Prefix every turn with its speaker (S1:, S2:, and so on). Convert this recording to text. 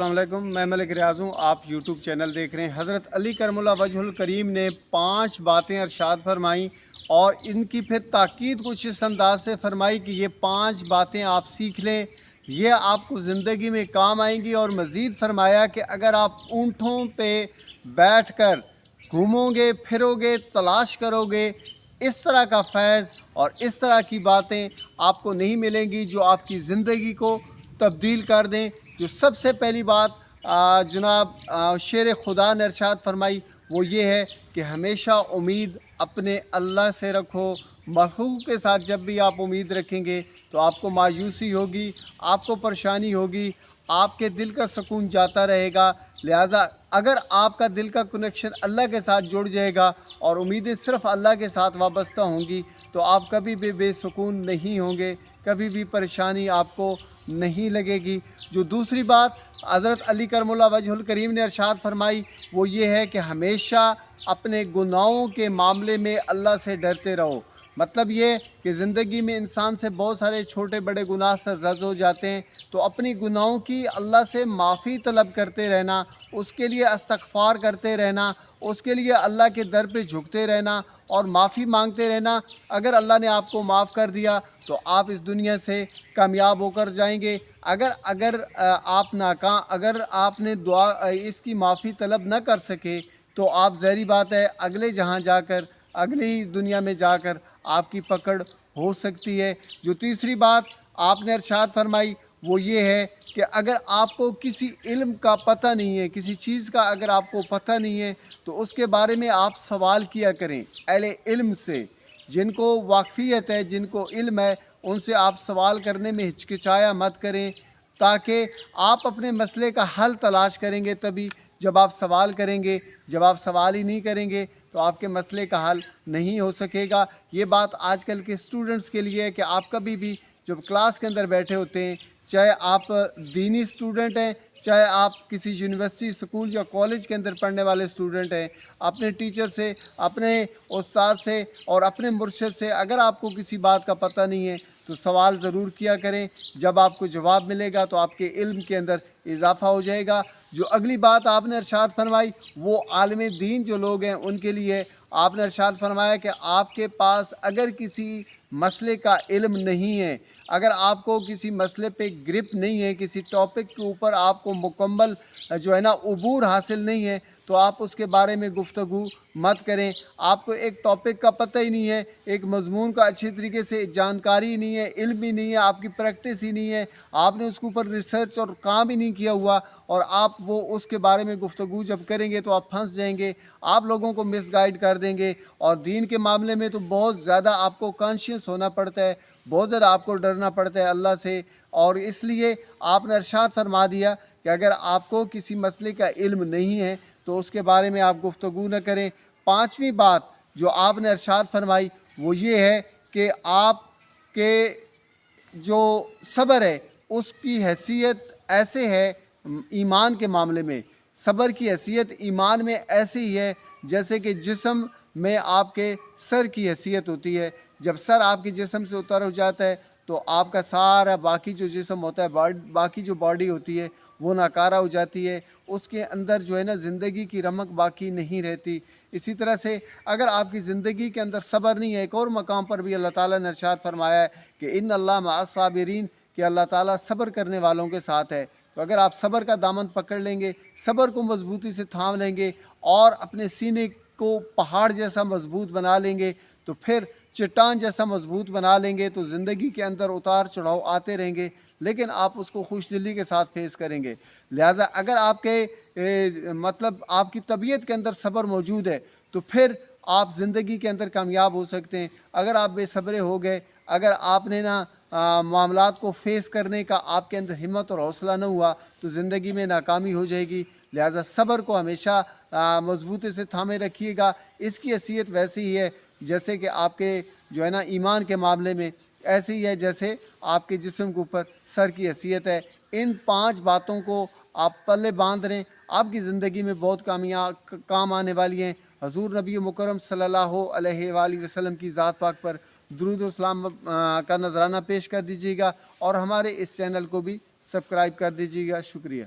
S1: अस्सलाम वालेकुम, मैं मलिक रियाज़ हूँ। आप यूट्यूब चैनल देख रहे हैं। हज़रत अली करमुल्लाह वजहुल करीम ने 5 बातें इरशाद फरमाई और इनकी फिर ताकीद कुछ इस अंदाज से फरमाई कि ये 5 बातें आप सीख लें, ये आपको ज़िंदगी में काम आएंगी। और मज़ीद फरमाया कि अगर आप ऊँटों पे बैठ कर घूमोगे फिरोगे तलाश करोगे, इस तरह का फैज़ और इस तरह की बातें आपको नहीं मिलेंगी जो आपकी ज़िंदगी को तब्दील कर दें। जो सबसे पहली बात जनाब शेर खुदा ने इरशाद फरमाई वो ये है कि हमेशा उम्मीद अपने अल्लाह से रखो। मखलूक के साथ जब भी आप उम्मीद रखेंगे तो आपको मायूसी होगी, आपको परेशानी होगी, आपके दिल का सुकून जाता रहेगा। लिहाजा अगर आपका दिल का कनेक्शन अल्लाह के साथ जुड़ जाएगा और उम्मीदें सिर्फ़ अल्लाह के साथ वाबस्ता होंगी तो आप कभी भी बेसुकून नहीं होंगे, कभी भी परेशानी आपको नहीं लगेगी। जो दूसरी बात हज़रत अली करमुल्लाह वजहुल करीम ने इरशाद फरमाई वो ये है कि हमेशा अपने गुनाहों के मामले में अल्लाह से डरते रहो। मतलब ये कि ज़िंदगी में इंसान से बहुत सारे छोटे बड़े गुनाह सरज़द हो जाते हैं, तो अपनी गुनाहों की अल्लाह से माफ़ी तलब करते रहना, उसके लिए इस्तग़फ़ार करते रहना, उसके लिए अल्लाह के दर पे झुकते रहना और माफ़ी मांगते रहना। अगर अल्लाह ने आपको माफ़ कर दिया तो आप इस दुनिया से कामयाब होकर जाएंगे। अगर आपने दुआ इसकी माफ़ी तलब न कर सके तो आप ज़ाहिर बात है अगले जहाँ जाकर अगली दुनिया में जाकर आपकी पकड़ हो सकती है। जो तीसरी बात आपने इरशाद फरमाई वो ये है कि अगर आपको किसी इल्म का पता नहीं है, किसी चीज़ का अगर आपको पता नहीं है तो उसके बारे में आप सवाल किया करें अहले इल्म से। जिनको वाक़फ़ियत है, जिनको इल्म है, उनसे आप सवाल करने में हिचकिचाया मत करें, ताकि आप अपने मसले का हल तलाश करेंगे तभी जब आप सवाल करेंगे। जब आप सवाल ही नहीं करेंगे तो आपके मसले का हल नहीं हो सकेगा। ये बात आजकल के स्टूडेंट्स के लिए है कि आप कभी भी जब क्लास के अंदर बैठे होते हैं, चाहे आप दीनी स्टूडेंट हैं, चाहे आप किसी यूनिवर्सिटी स्कूल या कॉलेज के अंदर पढ़ने वाले स्टूडेंट हैं, अपने टीचर से, अपने उस्ताद से और अपने मुर्शिद से अगर आपको किसी बात का पता नहीं है तो सवाल ज़रूर किया करें। जब आपको जवाब मिलेगा तो आपके इल्म के अंदर इजाफ़ा हो जाएगा। जो अगली बात आपने इरशाद फरमाई वो आलिम दीन जो लोग हैं उनके लिए आपने इरशाद फरमाया कि आपके पास अगर किसी मसले का इल्म नहीं है, अगर आपको किसी मसले पे ग्रिप नहीं है, किसी टॉपिक के ऊपर आपको मुकम्मल जो है ना उबूर हासिल नहीं है तो आप उसके बारे में गुफ्तगू मत करें। आपको एक टॉपिक का पता ही नहीं है, एक मज़मून का अच्छी तरीके से जानकारी नहीं है, इल्म ही नहीं है, आपकी प्रैक्टिस ही नहीं है, आपने उसके ऊपर रिसर्च और काम ही नहीं किया हुआ और आप वो उसके बारे में गुफ्तगू जब करेंगे तो आप फंस जाएंगे, आप लोगों को मिसगाइड कर देंगे। और दीन के मामले में तो बहुत ज़्यादा आपको कॉन्शियस होना पड़ता है, बहुत ज़्यादा आपको डरना पड़ता है अल्लाह से। और इसलिए आपने इरशाद फरमा दिया कि अगर आपको किसी मसले का इल्म नहीं है तो उसके बारे में आप गुफ्तगू न करें। पाँचवीं बात जो आपने इरशाद फरमाई वो ये है कि आपके जो सब्र है उसकी हैसियत ऐसे है ईमान के मामले में, सब्र की हैसियत ईमान में ऐसी ही है जैसे कि जिस्म में आपके सर की हैसियत होती है। जब सर आपके जिस्म से उतर हो जाता है तो आपका सारा बाकी जो जिस्म होता है, बाकी जो बॉडी होती है वो नाकारा हो जाती है, उसके अंदर जो है ना ज़िंदगी की रमक बाकी नहीं रहती। इसी तरह से अगर आपकी ज़िंदगी के अंदर सब्र नहीं है, एक और मकाम पर भी अल्लाह ताला ने इरशाद फरमाया है कि इन्नल्लाह मअस साबिरीन, कि अल्लाह ताला सब्र करने वालों के साथ है। तो अगर आप सब्र का दामन पकड़ लेंगे, सब्र को मजबूती से थाम लेंगे और अपने सीने को पहाड़ जैसा मजबूत बना लेंगे तो फिर चट्टान जैसा मजबूत बना लेंगे तो ज़िंदगी के अंदर उतार चढ़ाव आते रहेंगे, लेकिन आप उसको खुश दिली के साथ फेस करेंगे। लिहाजा अगर आपके मतलब आपकी तबीयत के अंदर सब्र मौजूद है तो फिर आप ज़िंदगी के अंदर कामयाब हो सकते हैं। अगर आप बेसब्रे हो गए, अगर आपने ना मामलात को फेस करने का आपके अंदर हिम्मत और हौसला न हुआ तो ज़िंदगी में नाकामी हो जाएगी। लिहाजा सब्र को हमेशा मजबूती से थामे रखिएगा। इसकी हैसियत वैसी ही है जैसे कि आपके जो है ना ईमान के मामले में ऐसी ही है जैसे आपके जिस्म के ऊपर सर की हैसियत है। इन 5 बातों को आप पल्ले बांध लें, आपकी ज़िंदगी में बहुत काम आने वाली हैं। हजूर नबी मुकरम सल्लल्लाहु अलैहि वसल्लम की ज़ात पाक पर दुरूद व सलाम का नजराना पेश कर दीजिएगा और हमारे इस चैनल को भी सब्सक्राइब कर दीजिएगा। शुक्रिया।